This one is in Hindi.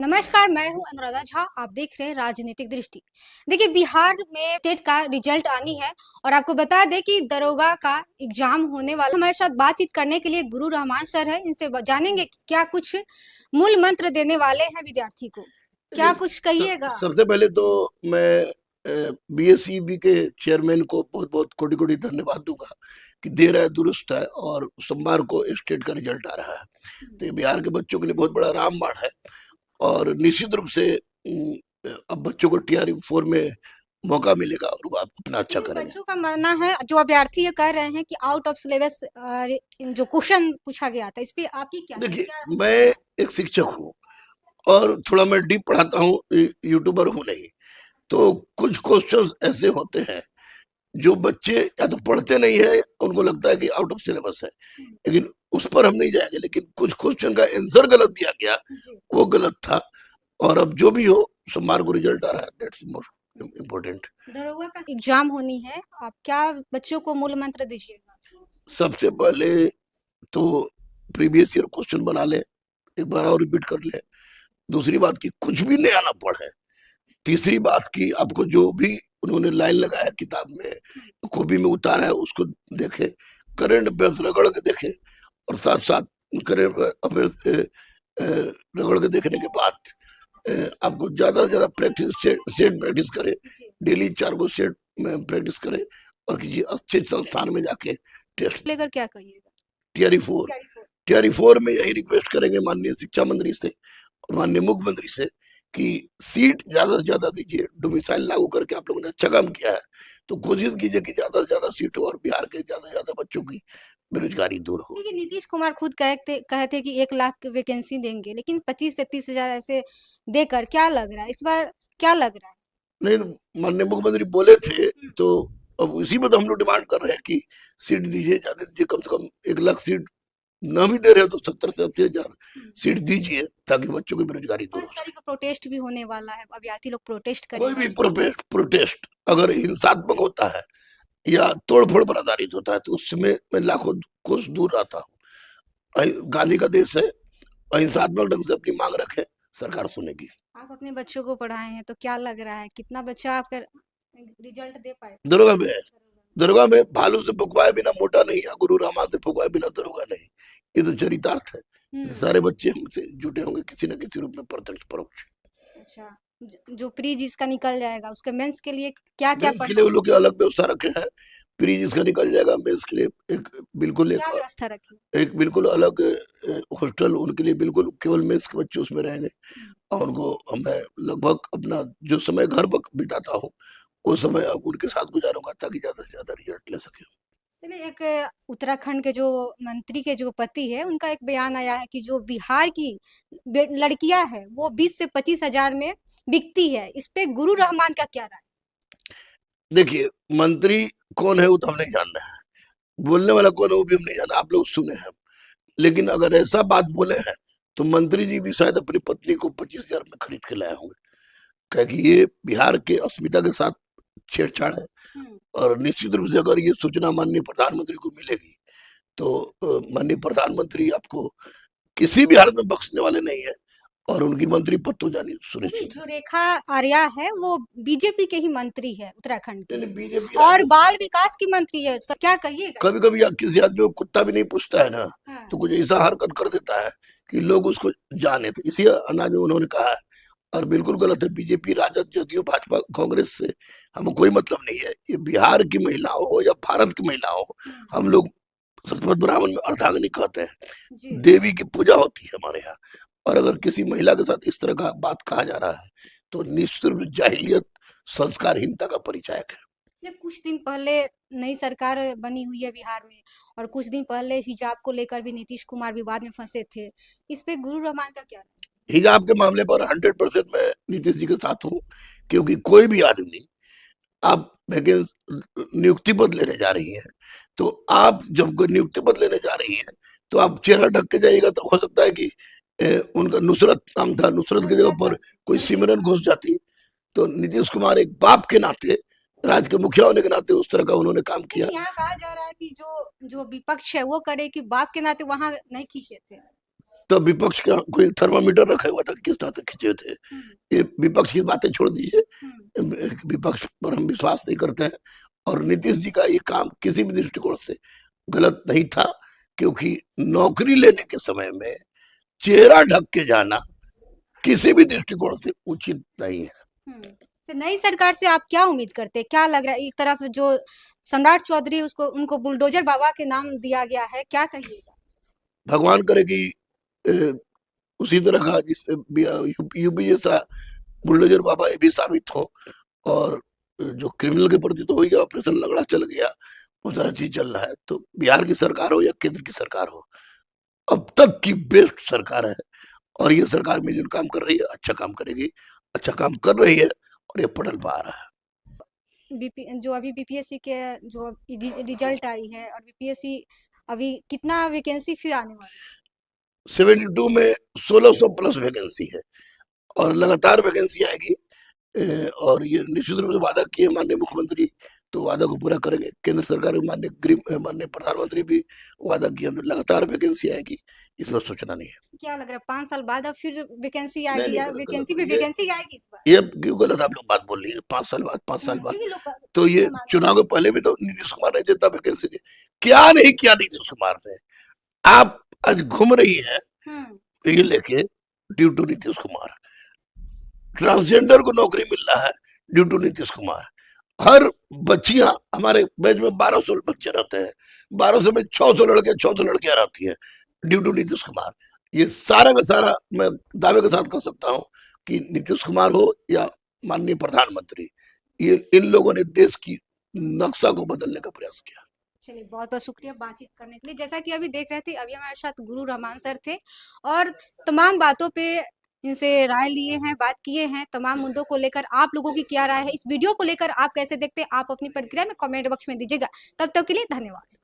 नमस्कार, मैं हूँ अनुराधा झा। आप देख रहे हैं राजनीतिक दृष्टि। देखिए, बिहार में स्टेट का रिजल्ट आनी है और आपको बता दें कि दरोगा का एग्जाम होने वाला। हमारे साथ बातचीत करने के लिए गुरु रहमान सर है। इनसे जानेंगे कि क्या कुछ मूल मंत्र देने वाले हैं विद्यार्थी को। क्या देखिए, कुछ कहिएगा। सबसे पहले तो मैं बीएसईबी के चेयरमैन को बहुत बहुत कोटि कोटि धन्यवाद दूंगा कि देर है दुरुस्त है और सोमवार को स्टेट का रिजल्ट आ रहा है। तो ये बिहार के बच्चों के लिए बहुत बड़ा रामबाण है और निश्चित रूप से अब बच्चों को टीआर 4 में मौका मिलेगा और वो आप अपना अच्छा लेकिन करेंगे। बच्चों का मानना है, जो अभ्यर्थी ये कह रहे हैं कि आउट ऑफ सिलेबस जो क्वेश्चन पूछा गया था, इस पे आपकी क्या देखिए, क्या मैं एक शिक्षक हूँ और थोड़ा मैं डीप पढ़ाता हूँ, यूट्यूबर हूँ नहीं। तो कुछ क्वेश्चंस ऐसे होते हैं जो बच्चे या तो पढ़ते नहीं है, उनको लगता है कि आउट ऑफ सिलेबस है, लेकिन उस पर हम नहीं जाएंगे। लेकिन कुछ क्वेश्चन का आंसर गलत दिया गया, जी। वो गलत था। और अब जो भी हो, सोमवार को रिजल्ट आ रहा है, दैट्स मोस्ट इम्पोर्टेंट। दरोगा का एग्जाम होनी है, आप क्या बच्चों को मूल मंत्र दीजिएगा। सबसे पहले तो प्रीवियस ईयर क्वेश्चन बना ले, एक बार और रिपीट कर ले। दूसरी बात की कुछ भी नया ना पढ़े। तीसरी बात की आपको जो भी उन्होंने लाइन लगाया किताब में, कॉपी में उतारा है, उसको देखे, करंट अफेयर्स रगड़ के देखे और साथ साथ करंट अफेयर्स रगड़ के देखने के बाद आपको ज्यादा से ज्यादा प्रैक्टिस सेट प्रैक्टिस करें। डेली 4 गो सेट में प्रैक्टिस करें और किसी अच्छे संस्थान में जाके टेस्ट लेकर क्या कहिएगा। टीआर 4 टीआर 4 में यही रिक्वेस्ट करेंगे माननीय शिक्षा मंत्री से और माननीय मुख्यमंत्री से कि सीट ज्यादा से ज्यादा दीजिए। डोमिसाइल लागू करके आप लोगों ने अच्छा काम किया है, तो कोशिश कीजिए कि ज्यादा से ज्यादा सीट हो और बिहार के ज्यादा से ज्यादा बच्चों की बेरोजगारी दूर हो। देखिए, नीतीश कुमार खुद कहते कि 1 लाख वैकेंसी देंगे, लेकिन 25 से 30 हजार ऐसे देकर क्या लग रहा है इस बार, क्या लग रहा है। नहीं, माननीय मुख्यमंत्री बोले थे, तो अब इसी में तो हम लोग डिमांड कर रहे हैं कि सीट दीजिए, ज्यादा दीजिए। कम से कम 1 लाख सीट न भी दे रहे हो तो 70 से 80 हजार सीट दीजिए ताकि बच्चों की बेरोजगारी दूर 5 हो तारीख सके। को प्रोटेस्ट भी होने वाला है, अभ्यर्थी लोग प्रोटेस्ट कोई भी करेंगे। प्रोटेस्ट अगर हिंसात्मक होता है या तोड़-फोड़ पर आधारित होता है, तो उसमें मैं लाखों कोस दूर रहता हूँ। गांधी का देश है, अहिंसात्मक ढंग से अपनी मांग रखें, सरकार सुनेगी। आप अपने बच्चों को पढ़ाए हैं, तो क्या लग रहा है कितना बच्चा आपका रिजल्ट दे पाए। दरोगा में है, दरोगा में भालू से फुकवाए बिना मोटा नहीं है, गुरु रामा से फुकवाए बिना दरोगा नहीं। ये तो चरितार्थ है। सारे बच्चे हमसे जुटे होंगे किसी न किसी रूप में, प्रत्यक्ष परोक्ष। अच्छा, जो प्री जिसका निकल जाएगा उसके मेंस के लिए क्या क्या मेंस के लिए पढ़ना, वो लोग के अलग व्यवस्था रखे हैं। प्री जिसका निकल जाएगा, मेंस के लिए एक बिल्कुल क्या व्यवस्था रखी। एक बिल्कुल अलग हॉस्टल उनके लिए, बिल्कुल केवल मेंस के बच्चे उसमें रहेंगे। और उनको मैं लगभग अपना जो समय घर पर बिताता हूँ, वो समय अब उनके साथ गुजारूंगा ताकि ज्यादा से ज्यादा रिजल्ट ले सके। चलिए, एक उत्तराखंड के जो मंत्री के जो पति है, उनका एक बयान आया है कि जो बिहार की लड़कियां हैं वो 20 से 25 हजार में बिकती है। इस पे गुरु रहमान का क्या राय। देखिए, मंत्री कौन है वो तो हम नहीं जान रहे हैं, बोलने वाला कौन है वो भी हम नहीं जाना, आप लोग सुने हैं। लेकिन अगर ऐसा बात बोले हैं तो मंत्री जी भी शायद अपनी पत्नी को 25 हजार में खरीद के लाए होंगे, क्योंकि ये बिहार के अस्मिता के साथ छेड़छाड़ है। और निश्चित रूप से अगर ये सूचना माननीय प्रधानमंत्री को मिलेगी तो माननीय प्रधानमंत्री आपको किसी भी हालत में बख्शने वाले नहीं है और उनकी मंत्री पद तो जानी सुनिश्चित जो है। रेखा आर्या है वो बीजेपी के ही मंत्री है उत्तराखंड की, बीजेपी और राजद बाल विकास की मंत्री है। क्या कहिएगा। कभी कभी किसी आदमी को कुत्ता भी नहीं पूछता है ना, हाँ। तो कुछ ऐसा हरकत कर देता है कि लोग उसको जाने। तो इसी अंदाज में उन्होंने कहा है और बिल्कुल गलत है। बीजेपी राजद जदयू भाजपा कांग्रेस से हमें कोई मतलब नहीं है। ये बिहार की महिलाओं हो या भारत की महिलाओं हो, हम लोग सतपथ ब्राह्मण में अर्धांगिनी कहते हैं, देवी की पूजा होती है हमारे यहाँ। और अगर किसी महिला के साथ इस तरह का बात कहा जा रहा है तो निश्चित रूप से जाहिलियत, संस्कारहीनता का परिचायक है। ये कुछ दिन पहले नई सरकार बनी हुई है बिहार में, और कुछ दिन पहले हिजाब को लेकर भी नीतीश कुमार विवाद में फंसे थे। इस पे गुरु रहमान का क्या राय? हिजाब के मामले पर 100% मैं नीतीश जी के साथ हूँ, क्योंकि कोई भी आदमी, आप नियुक्ति पद लेने जा रही हैं, तो आप जब नियुक्ति पद लेने जा रही हैं तो आप चेहरा ढक के जाइएगा। तो हो सकता है कि उनका नुसरत नाम था, नुसरत की जगह पर कोई सिमरन घुस जाती। तो नीतीश कुमार एक बाप के नाते, राज्य के मुखिया होने के नाते उस तरह का उन्होंने काम किया। लेकिन यहाँ कहा जा रहा है कि जो जो विपक्ष है वो करे कि बाप के नाते वहां नहीं खींचे थे। तब विपक्ष का कोई थर्मामीटर रखा हुआ था, किस तरह से खींचे थे। ये विपक्ष की बातें छोड़ दीजिए, विपक्ष पर हम विश्वास नहीं करते हैं। और नीतीश जी का ये काम किसी भी दृष्टिकोण से गलत नहीं था, क्योंकि नौकरी लेने के समय में चेहरा ढक के जाना किसी भी दृष्टिकोण से उचित नहीं है। तो नई सरकार से आप क्या उम्मीद करते हैं? क्या लग रहा है? एक तरफ जो सम्राट चौधरी उसको उनको बुलडोजर बाबा के नाम दिया गया है, क्या कहिएगा? भगवान करे कि उसी तरह का जिससे यूपी जैसा बुलडोजर बाबा ये भी साबित हो, और जो क्रिमिनल के प्रति तो हो गया, ऑपरेशन लगड़ा चल गया, वो सारा चीज चल रहा है। तो बिहार की सरकार हो या केंद्र की सरकार हो, अब तक की बेस्ट सरकार है, और ये सरकार मिलजुल काम कर रही है, अच्छा काम करेगी, अच्छा काम कर रही है, और ये पटल पा रहा है। जो अभी बीपीएससी के जो रिजल्ट आई है, और बीपीएससी अभी कितना वैकेंसी फिर आने वाली है? 72 में 1600 प्लस वैकेंसी है, और लगातार वैकेंसी आएगी। और ये निश्चित रूप से वादा किए माननीय मुख्यमंत्री, तो वादा को पूरा करेंगे। केंद्र सरकार के माननीय प्रधानमंत्री भी वादा किए, तो लगातार वैकेंसी आएगी, इसमें सोचना नहीं है। क्या लग रहा है 5 साल बाद अब फिर वैकेंसी नहीं, आएगी, या गलत वैकेंसी पे ये वैकेंसी आएगी इस बार? ये क्यों गलत आप लोग बात बोल रही है? 5 साल बाद, 5 साल बाद, क्योंकि लोग तो ये चुनाव के पहले भी तो नीतीश कुमार ने जितना वैकेंसी दी, क्या नहीं किया नीतीश कुमार ने? आप आज घूम रही है ये लेके due to Nitish Kumar. Transgender को नौकरी मिल रहा है ड्यू टू नीतीश कुमार। हर बच्चियां, हमारे बैच में 1200 बच्चे रहते हैं, 1200 में 600 लड़के 600 लड़कियां रहती हैं, ड्यू टू नीतीश कुमार। ये सारा का सारा मैं दावे के साथ कह सकता हूँ कि नीतीश कुमार हो या माननीय प्रधानमंत्री, ये इन लोगों ने देश की नक्शा को बदलने का प्रयास किया। चलिए, बहुत बहुत शुक्रिया बातचीत करने के लिए। जैसा कि अभी देख रहे थे, अभी हमारे साथ गुरु रहमान सर थे, और तमाम बातों पे जिनसे राय लिए हैं, बात किए हैं, तमाम मुद्दों को लेकर आप लोगों की क्या राय है, इस वीडियो को लेकर आप कैसे देखते हैं, आप अपनी प्रतिक्रिया में कमेंट बॉक्स में दीजिएगा। तब तक के लिए धन्यवाद।